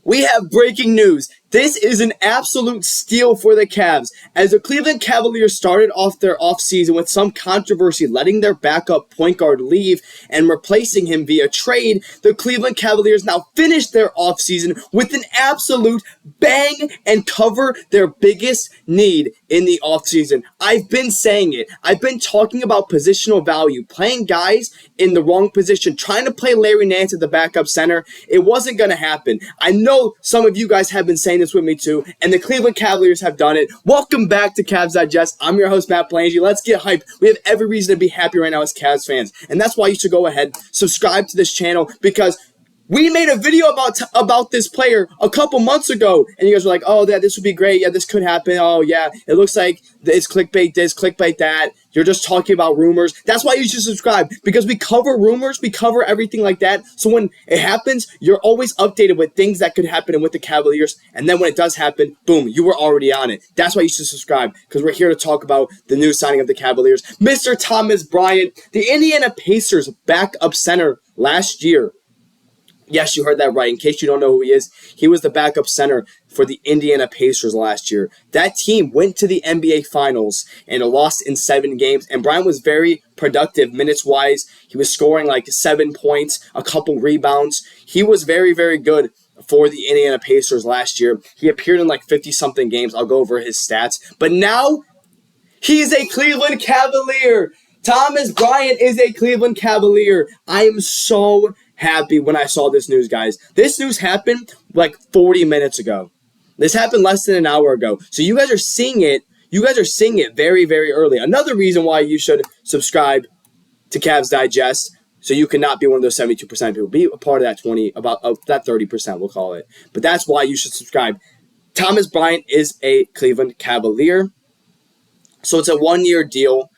We have breaking news. This is an absolute steal for the Cavs. As the Cleveland Cavaliers started off their offseason with some controversy, letting their backup point guard leave and replacing him via trade, the Cleveland Cavaliers now finished their offseason with an absolute bang and cover their biggest need in the offseason. I've been saying it. I've been talking about positional value, playing guys in the wrong position, trying to play Larry Nance at the backup center. It wasn't going to happen. I know some of you guys have been saying this with me too, and the Cleveland Cavaliers have done it. Welcome back to Cavs Digest. I'm your host, Matt Palange. Let's get hyped. We have every reason to be happy right now as Cavs fans, and that's why you should go ahead, subscribe to this channel, because we made a video about this player a couple months ago, and you guys were like, oh, yeah, this would be great. Yeah, this could happen. Oh, yeah, it looks like it's clickbait this, clickbait that. You're just talking about rumors. That's why you should subscribe, because we cover rumors. We cover everything like that. So when it happens, you're always updated with things that could happen with the Cavaliers. And then when it does happen, boom, you were already on it. That's why you should subscribe, because we're here to talk about the new signing of the Cavaliers. Mr. Thomas Bryant, the Indiana Pacers backup center last year. Yes, you heard that right. In case you don't know who he is, he was the backup center for the Indiana Pacers last year. That team went to the NBA Finals and lost in 7 games. And Bryant was very productive minutes-wise. He was scoring like 7 points, a couple rebounds. He was very, very good for the Indiana Pacers last year. He appeared in like 50-something games. I'll go over his stats. But now, he's a Cleveland Cavalier. Thomas Bryant is a Cleveland Cavalier. I am so happy when I saw this news, guys. This news happened like 40 minutes ago. This happened less than an hour ago. So you guys are seeing it. You guys are seeing it very, very early. Another reason why you should subscribe to Cavs Digest, so you cannot be one of those 72% people. Be a part of that that 30%, we'll call it. But that's why you should subscribe. Thomas Bryant is a Cleveland Cavalier. So it's a 1-year deal.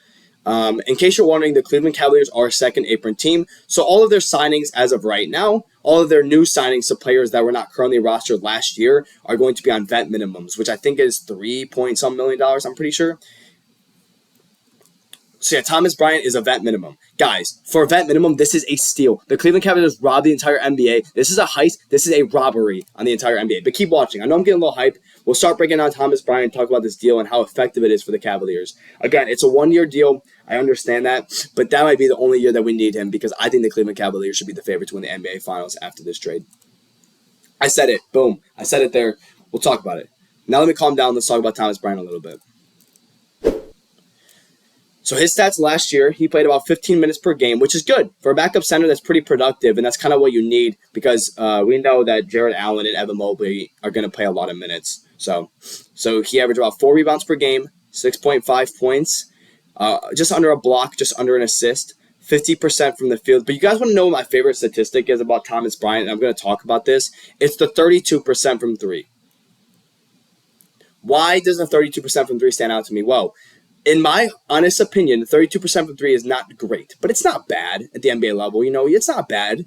In case you're wondering, the Cleveland Cavaliers are a second apron team. So all of their signings as of right now, all of their new signings to players that were not currently rostered last year are going to be on vet minimums, which I think is $3-point-some million, I'm pretty sure. So yeah, Thomas Bryant is a vet minimum. Guys, for a vet minimum, this is a steal. The Cleveland Cavaliers robbed the entire NBA. This is a heist. This is a robbery on the entire NBA. But keep watching. I know I'm getting a little hype. We'll start breaking down Thomas Bryant, talk about this deal and how effective it is for the Cavaliers. Again, it's a 1-year deal. I understand that. But that might be the only year that we need him, because I think the Cleveland Cavaliers should be the favorite to win the NBA Finals after this trade. I said it. Boom. I said it there. We'll talk about it. Now let me calm down. Let's talk about Thomas Bryant a little bit. So his stats last year, he played about 15 minutes per game, which is good. For a backup center, that's pretty productive, and that's kind of what you need, because we know that Jarrett Allen and Evan Mobley are going to play a lot of minutes. So he averaged about 4 rebounds per game, 6.5 points, just under a block, just under an assist, 50% from the field. But you guys want to know what my favorite statistic is about Thomas Bryant, and I'm going to talk about this. It's the 32% from 3. Why does the 32% from 3 stand out to me? Well, in my honest opinion, 32% from 3 is not great, but it's not bad at the NBA level. You know, it's not bad.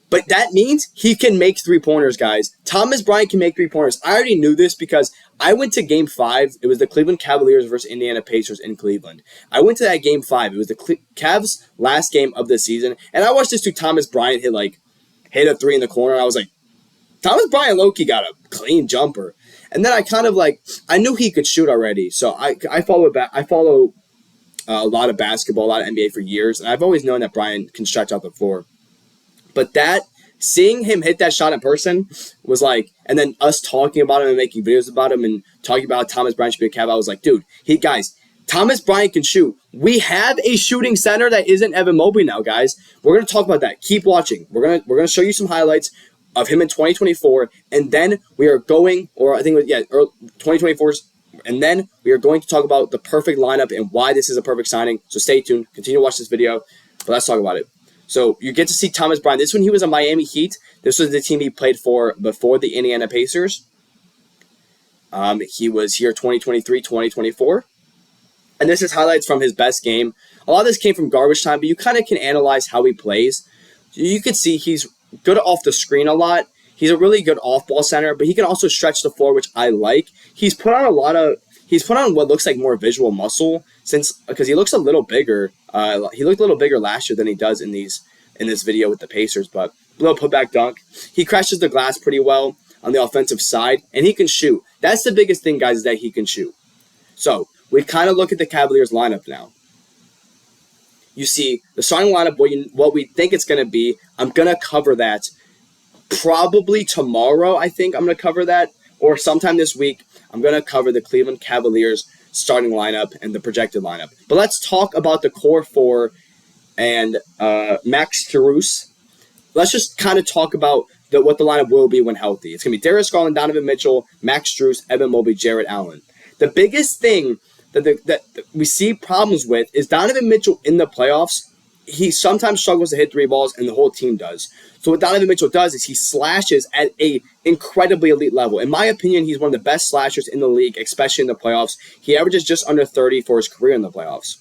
But that means he can make 3-pointers, guys. Thomas Bryant can make 3-pointers. I already knew this because I went to Game 5. It was the Cleveland Cavaliers versus Indiana Pacers in Cleveland. I went to that Game 5. It was the Cavs' last game of the season, and I watched this dude Thomas Bryant hit a 3 in the corner, and I was like, Thomas Bryant low-key got a clean jumper. And then I knew he could shoot already. So I follow a lot of basketball, a lot of NBA for years. And I've always known that Bryant can stretch out the floor. But seeing him hit that shot in person was like, and then us talking about him and making videos about him and talking about Thomas Bryant should be a Cav, I was like, dude, Thomas Bryant can shoot. We have a shooting center that isn't Evan Mobley now, guys. We're going to talk about that. Keep watching. We're going to show you some highlights of him in 2024, and then we are going, or I think, 2024, and then we are going to talk about the perfect lineup and why this is a perfect signing. So stay tuned, continue to watch this video, but let's talk about it. So you get to see Thomas Bryant. This one, he was a Miami Heat. This was the team he played for before the Indiana Pacers. He was here 2023, 2024. And this is highlights from his best game. A lot of this came from garbage time, but you kind of can analyze how he plays. You can see he's good off the screen a lot. He's a really good off-ball center, but he can also stretch the floor, which I like. He's put on what looks like more visual muscle because he looks a little bigger. He looked a little bigger last year than he does in this video with the Pacers, but little putback dunk. He crashes the glass pretty well on the offensive side, and he can shoot. That's the biggest thing, guys, is that he can shoot. So we kind of look at the Cavaliers lineup now. You see the starting lineup, what we think it's going to be. I'm going to cover that probably tomorrow. I think I'm going to cover that, or sometime this week. I'm going to cover the Cleveland Cavaliers starting lineup and the projected lineup. But let's talk about the core four and Max Strus. Let's just kind of talk about what the lineup will be when healthy. It's going to be Darius Garland, Donovan Mitchell, Max Strus, Evan Mobley, Jarrett Allen. The biggest thing that we see problems with is Donovan Mitchell in the playoffs. He sometimes struggles to hit three balls, and the whole team does. So what Donovan Mitchell does is he slashes at a incredibly elite level. In my opinion, he's one of the best slashers in the league, especially in the playoffs. He averages just under 30 for his career in the playoffs.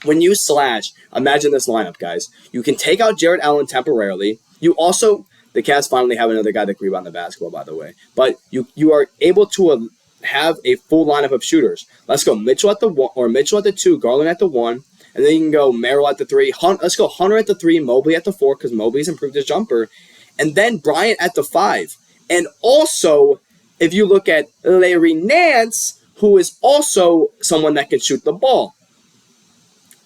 When you slash, imagine this lineup, guys. You can take out Jarrett Allen temporarily. You also, the Cavs finally have another guy that can rebound the basketball, by the way. But you are able to have a full lineup of shooters. Let's go Mitchell at the 1, or Mitchell at the 2, Garland at the 1, and then you can go Merrill at the 3. Let's go Hunter at the 3, Mobley at the 4, because Mobley's improved his jumper, and then Bryant at the 5. And also, if you look at Larry Nance, who is also someone that can shoot the ball.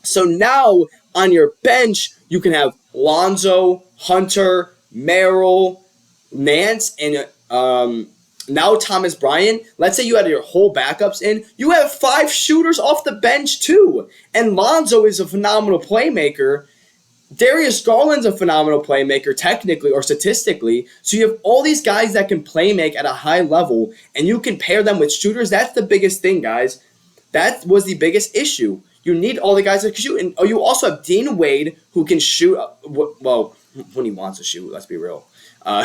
So now on your bench, you can have Lonzo, Hunter, Merrill, Nance, and now Thomas Bryant. Let's say you had your whole backups in. You have 5 shooters off the bench too. And Lonzo is a phenomenal playmaker. Darius Garland's a phenomenal playmaker technically or statistically. So you have all these guys that can playmake at a high level, and you can pair them with shooters. That's the biggest thing, guys. That was the biggest issue. You need all the guys that can shoot. And you also have Dean Wade, who can shoot. Well, when he wants to shoot, let's be real.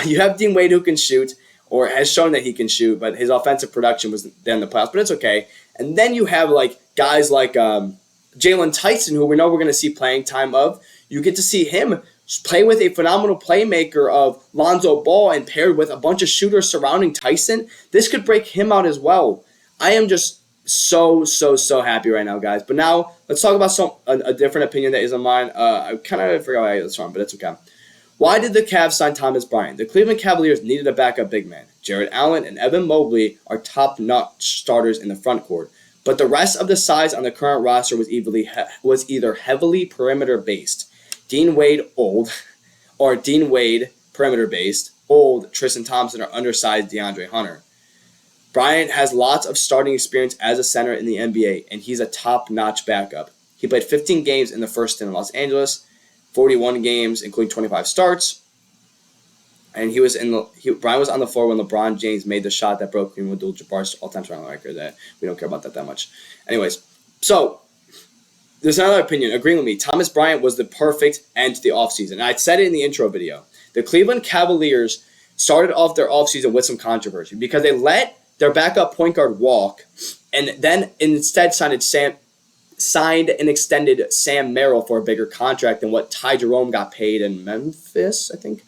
You have Dean Wade who can shoot, or has shown that he can shoot, but his offensive production was there in the playoffs, but it's okay. And then you have guys like Jalen Tyson, who we know we're going to see playing time of. You get to see him play with a phenomenal playmaker of Lonzo Ball and paired with a bunch of shooters surrounding Tyson. This could break him out as well. I am just so happy right now, guys. But now let's talk about a different opinion that is on mine. I kind of forgot why I got this wrong, but it's okay. Why did the Cavs sign Thomas Bryant? The Cleveland Cavaliers needed a backup big man. Jarrett Allen and Evan Mobley are top-notch starters in the front court, but the rest of the size on the current roster was either heavily perimeter-based, Dean Wade old, or Dean Wade perimeter-based, old Tristan Thompson, or undersized DeAndre Hunter. Bryant has lots of starting experience as a center in the NBA, and he's a top-notch backup. He played 15 games in the first stint in Los Angeles, 41 games, including 25 starts. And Bryant was on the floor when LeBron James made the shot that broke Kareem Abdul-Jabbar's all-time scoring record. That we don't care about that much. Anyways, so there's another opinion agreeing with me. Thomas Bryant was the perfect end to the offseason. And I said it in the intro video. The Cleveland Cavaliers started off their offseason with some controversy because they let their backup point guard walk and then instead signed and extended Sam Merrill for a bigger contract than what Ty Jerome got paid in Memphis, I think.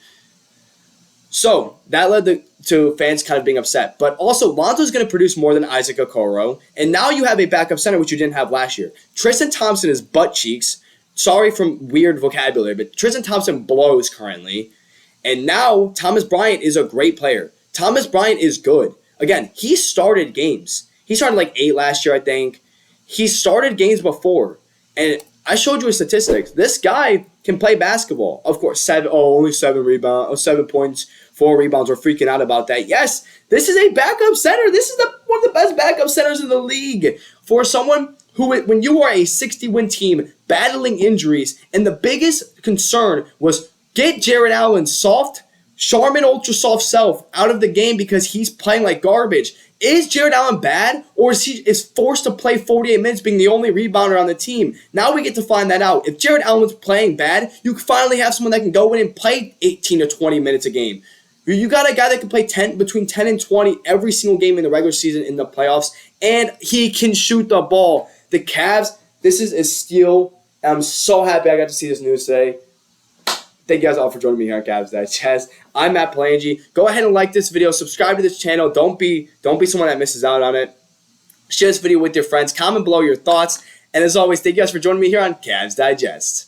So that led to fans kind of being upset. But also, Lonzo's going to produce more than Isaac Okoro. And now you have a backup center, which you didn't have last year. Tristan Thompson is butt cheeks. Sorry for weird vocabulary, but Tristan Thompson blows currently. And now Thomas Bryant is a great player. Thomas Bryant is good. Again, he started games. He started 8 last year, I think. He started games before, and I showed you his statistics. This guy can play basketball. Of course, only 7 rebounds, 7 points, 4 rebounds. We're freaking out about that. Yes, this is a backup center. This is one of the best backup centers in the league for someone who, when you are a 60-win team battling injuries, and the biggest concern was get Jarrett Allen's soft, Charmin Ultra Soft self out of the game because he's playing like garbage. Is Jarrett Allen bad, or is he forced to play 48 minutes being the only rebounder on the team? Now we get to find that out. If Jarrett Allen's playing bad, you finally have someone that can go in and play 18 to 20 minutes a game. You got a guy that can play between 10 and 20 every single game in the regular season in the playoffs, and he can shoot the ball. The Cavs, this is a steal. I'm so happy I got to see this news today. Thank you guys all for joining me here on Cavs Digest. I'm Matt Palange. Go ahead and like this video. Subscribe to this channel. Don't be someone that misses out on it. Share this video with your friends. Comment below your thoughts. And as always, thank you guys for joining me here on Cavs Digest.